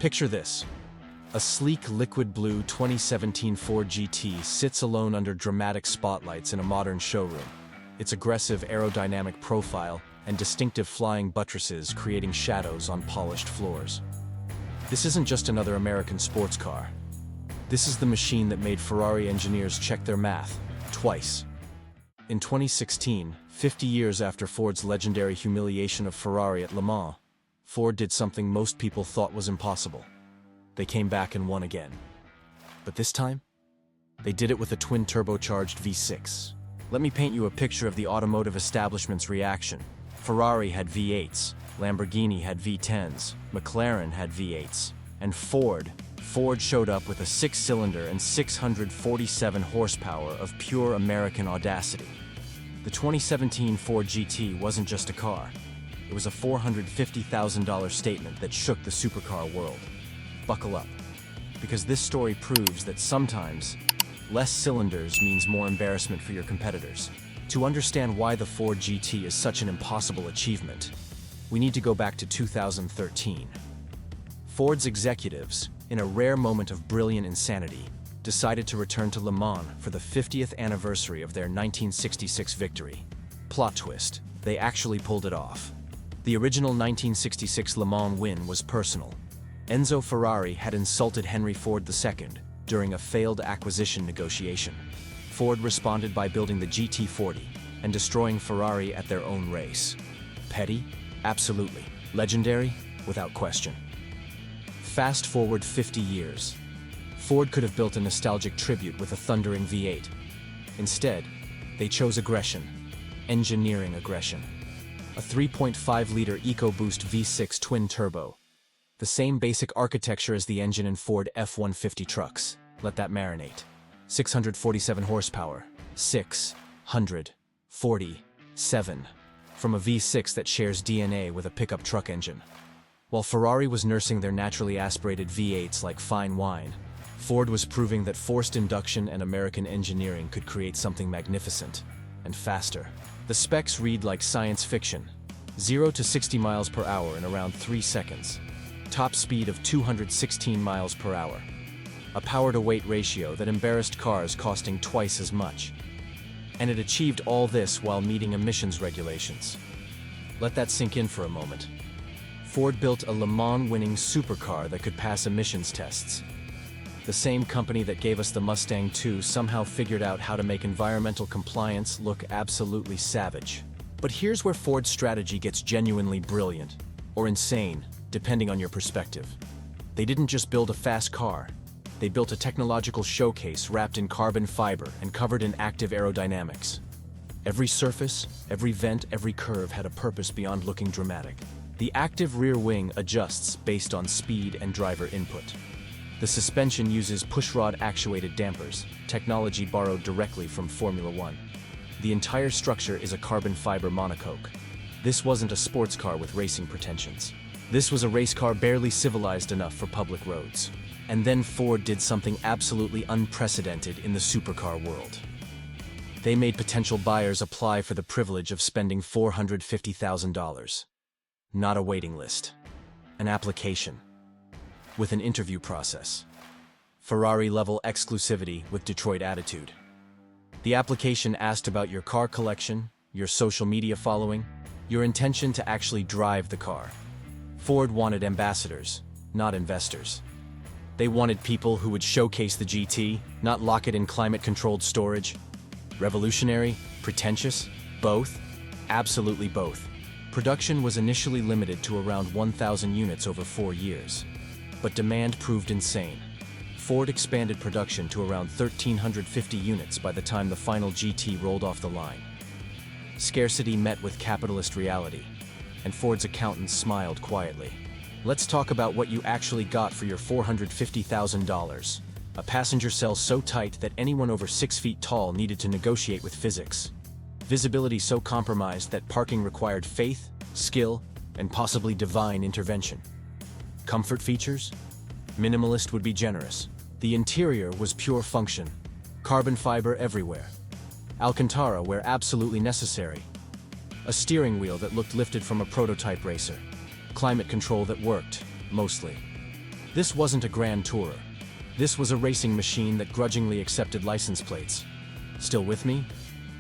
Picture this. A sleek liquid blue 2017 Ford GT sits alone under dramatic spotlights in a modern showroom. Its aggressive aerodynamic profile and distinctive flying buttresses creating shadows on polished floors. This isn't just another American sports car. This is the machine that made Ferrari engineers check their math twice. In 2016, 50 years after Ford's legendary humiliation of Ferrari at Le Mans, Ford did something most people thought was impossible. They came back and won again. But this time, they did it with a twin-turbocharged V6. Let me paint you a picture of the automotive establishment's reaction. Ferrari had V8s, Lamborghini had V10s, McLaren had V8s, and Ford showed up with a 6-cylinder and 647 horsepower of pure American audacity. The 2017 Ford GT wasn't just a car. It was a $450,000 statement that shook the supercar world. Buckle up, because this story proves that sometimes less cylinders means more embarrassment for your competitors. To understand why the Ford GT is such an impossible achievement, we need to go back to 2013. Ford's executives, in a rare moment of brilliant insanity, decided to return to Le Mans for the 50th anniversary of their 1966 victory. Plot twist, they actually pulled it off. The original 1966 Le Mans win was personal. Enzo Ferrari had insulted Henry Ford II during a failed acquisition negotiation. Ford responded by building the GT40 and destroying Ferrari at their own race. Petty? Absolutely. Legendary? Without question. Fast forward 50 years. Ford could have built a nostalgic tribute with a thundering V8. Instead, they chose aggression. Engineering aggression. A 3.5-liter EcoBoost V6 twin-turbo. The same basic architecture as the engine in Ford F-150 trucks. Let that marinate. 647 horsepower. 647. From a V6 that shares DNA with a pickup truck engine. While Ferrari was nursing their naturally aspirated V8s like fine wine, Ford was proving that forced induction and American engineering could create something magnificent and faster. The specs read like science fiction. 0 to 60 miles per hour in around 3 seconds. Top speed of 216 miles per hour. A power-to-weight ratio that embarrassed cars costing twice as much. And it achieved all this while meeting emissions regulations. Let that sink in for a moment. Ford built a Le Mans-winning supercar that could pass emissions tests. The same company that gave us the Mustang II somehow figured out how to make environmental compliance look absolutely savage. But here's where Ford's strategy gets genuinely brilliant, or insane, depending on your perspective. They didn't just build a fast car. They built a technological showcase wrapped in carbon fiber and covered in active aerodynamics. Every surface, every vent, every curve had a purpose beyond looking dramatic. The active rear wing adjusts based on speed and driver input. The suspension uses pushrod-actuated dampers, technology borrowed directly from Formula One. The entire structure is a carbon fiber monocoque. This wasn't a sports car with racing pretensions. This was a race car barely civilized enough for public roads. And then Ford did something absolutely unprecedented in the supercar world. They made potential buyers apply for the privilege of spending $450,000. Not a waiting list. An application. With an interview process. Ferrari-level exclusivity with Detroit attitude. The application asked about your car collection, your social media following, your intention to actually drive the car. Ford wanted ambassadors, not investors. They wanted people who would showcase the GT, not lock it in climate-controlled storage. Revolutionary? Pretentious? Both? Absolutely both. Production was initially limited to around 1,000 units over 4 years. But demand proved insane. Ford expanded production to around 1,350 units by the time the final GT rolled off the line. Scarcity met with capitalist reality, and Ford's accountants smiled quietly. Let's talk about what you actually got for your $450,000. A passenger cell so tight that anyone over 6 feet tall needed to negotiate with physics. Visibility so compromised that parking required faith, skill, and possibly divine intervention. Comfort features? Minimalist would be generous. The interior was pure function. Carbon fiber everywhere. Alcantara where absolutely necessary. A steering wheel that looked lifted from a prototype racer. Climate control that worked, mostly. This wasn't a grand tourer. This was a racing machine that grudgingly accepted license plates. Still with me?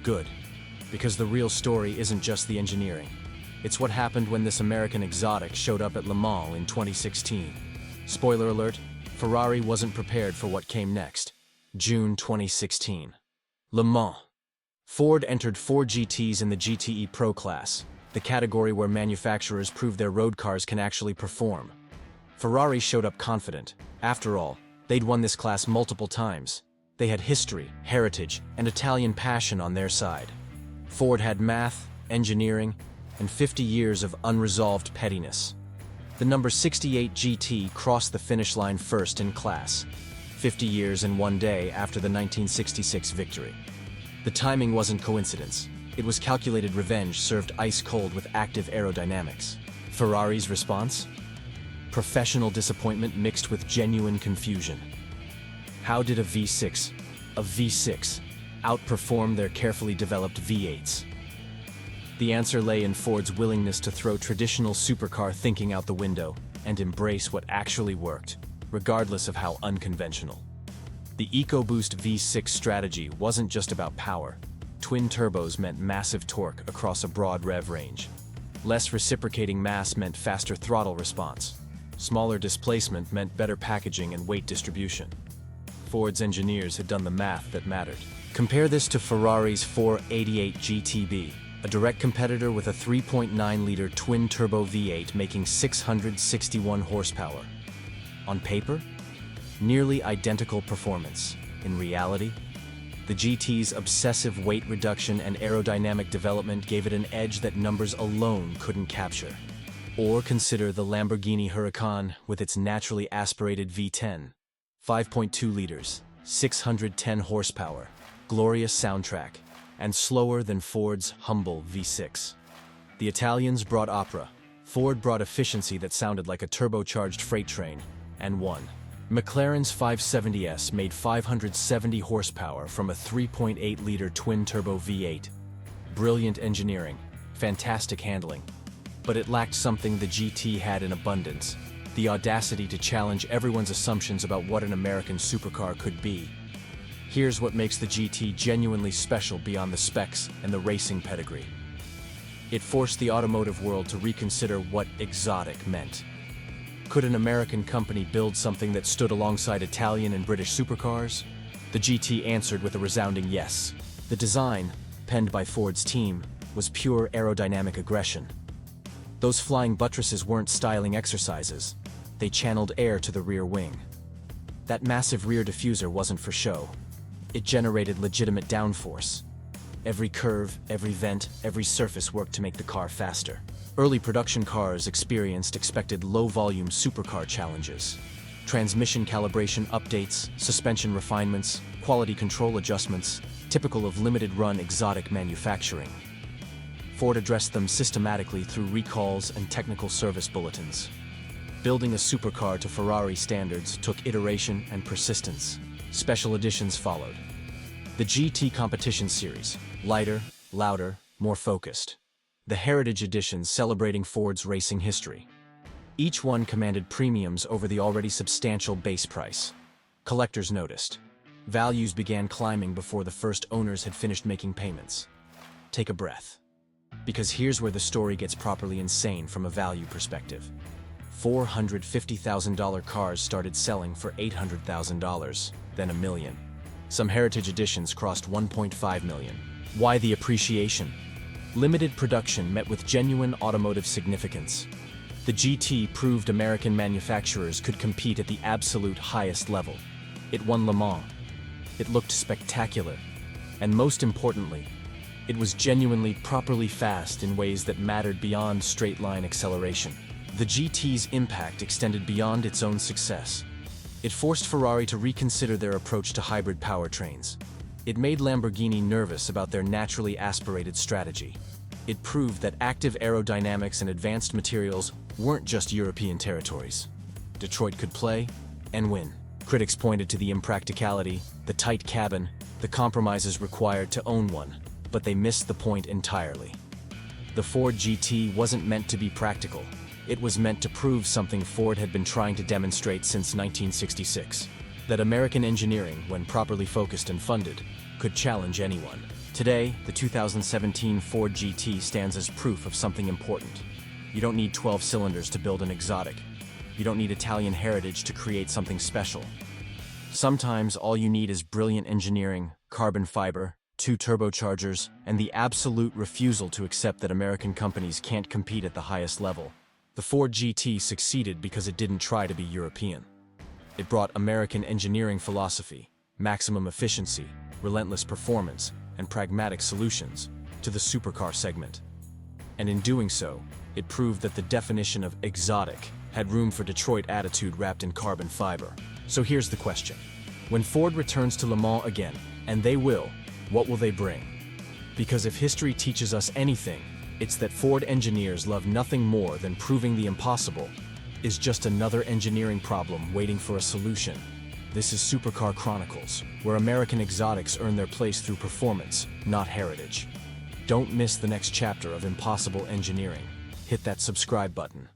Good. Because the real story isn't just the engineering. It's what happened when this American exotic showed up at Le Mans in 2016. Spoiler alert, Ferrari wasn't prepared for what came next. June 2016. Le Mans. Ford entered 4 GTs in the GTE Pro class, the category where manufacturers prove their road cars can actually perform. Ferrari showed up confident. After all, they'd won this class multiple times. They had history, heritage, and Italian passion on their side. Ford had math, engineering, and 50 years of unresolved pettiness. The number 68 GT crossed the finish line first in class, 50 years and 1 day after the 1966 victory. The timing wasn't coincidence. It was calculated revenge served ice-cold with active aerodynamics. Ferrari's response? Professional disappointment mixed with genuine confusion. How did a V6 outperform their carefully developed V8s? The answer lay in Ford's willingness to throw traditional supercar thinking out the window and embrace what actually worked, regardless of how unconventional. The EcoBoost V6 strategy wasn't just about power. Twin turbos meant massive torque across a broad rev range. Less reciprocating mass meant faster throttle response. Smaller displacement meant better packaging and weight distribution. Ford's engineers had done the math that mattered. Compare this to Ferrari's 488 GTB, a direct competitor with a 3.9-liter twin-turbo V8 making 661 horsepower. On paper, nearly identical performance. In reality, the GT's obsessive weight reduction and aerodynamic development gave it an edge that numbers alone couldn't capture. Or consider the Lamborghini Huracan with its naturally aspirated V10. 5.2 liters, 610 horsepower, glorious soundtrack, and slower than Ford's humble V6. The Italians brought opera. Ford brought efficiency that sounded like a turbocharged freight train, and won. McLaren's 570S made 570 horsepower from a 3.8-liter twin-turbo V8. Brilliant engineering, fantastic handling. But it lacked something the GT had in abundance: the audacity to challenge everyone's assumptions about what an American supercar could be. Here's what makes the GT genuinely special beyond the specs and the racing pedigree. It forced the automotive world to reconsider what exotic meant. Could an American company build something that stood alongside Italian and British supercars? The GT answered with a resounding yes. The design, penned by Ford's team, was pure aerodynamic aggression. Those flying buttresses weren't styling exercises. They channeled air to the rear wing. That massive rear diffuser wasn't for show. It generated legitimate downforce. Every curve, every vent, every surface worked to make the car faster. Early production cars experienced expected low-volume supercar challenges. Transmission calibration updates, suspension refinements, quality control adjustments, typical of limited-run exotic manufacturing. Ford addressed them systematically through recalls and technical service bulletins. Building a supercar to Ferrari standards took iteration and persistence. Special editions followed. The GT Competition Series, lighter, louder, more focused. The Heritage Editions celebrating Ford's racing history. Each one commanded premiums over the already substantial base price. Collectors noticed. Values began climbing before the first owners had finished making payments. Take a breath. Because here's where the story gets properly insane from a value perspective. $450,000 cars started selling for $800,000, then $1 million. Some Heritage Editions crossed $1.5 million. Why the appreciation? Limited production met with genuine automotive significance. The GT proved American manufacturers could compete at the absolute highest level. It won Le Mans. It looked spectacular. And most importantly, it was genuinely properly fast in ways that mattered beyond straight-line acceleration. The GT's impact extended beyond its own success. It forced Ferrari to reconsider their approach to hybrid powertrains. It made Lamborghini nervous about their naturally aspirated strategy. It proved that active aerodynamics and advanced materials weren't just European territories. Detroit could play and win. Critics pointed to the impracticality, the tight cabin, the compromises required to own one, but they missed the point entirely. The Ford GT wasn't meant to be practical. It was meant to prove something Ford had been trying to demonstrate since 1966. That American engineering, when properly focused and funded, could challenge anyone. Today, the 2017 Ford GT stands as proof of something important. You don't need 12 cylinders to build an exotic. You don't need Italian heritage to create something special. Sometimes all you need is brilliant engineering, carbon fiber, 2 turbochargers, and the absolute refusal to accept that American companies can't compete at the highest level. The Ford GT succeeded because it didn't try to be European. It brought American engineering philosophy, maximum efficiency, relentless performance, and pragmatic solutions to the supercar segment. And in doing so, it proved that the definition of exotic had room for Detroit attitude wrapped in carbon fiber. So here's the question. When Ford returns to Le Mans again, and they will, what will they bring? Because if history teaches us anything, it's that Ford engineers love nothing more than proving the impossible is just another engineering problem waiting for a solution. This is Supercar Chronicles, where American exotics earn their place through performance, not heritage. Don't miss the next chapter of impossible engineering. Hit that subscribe button.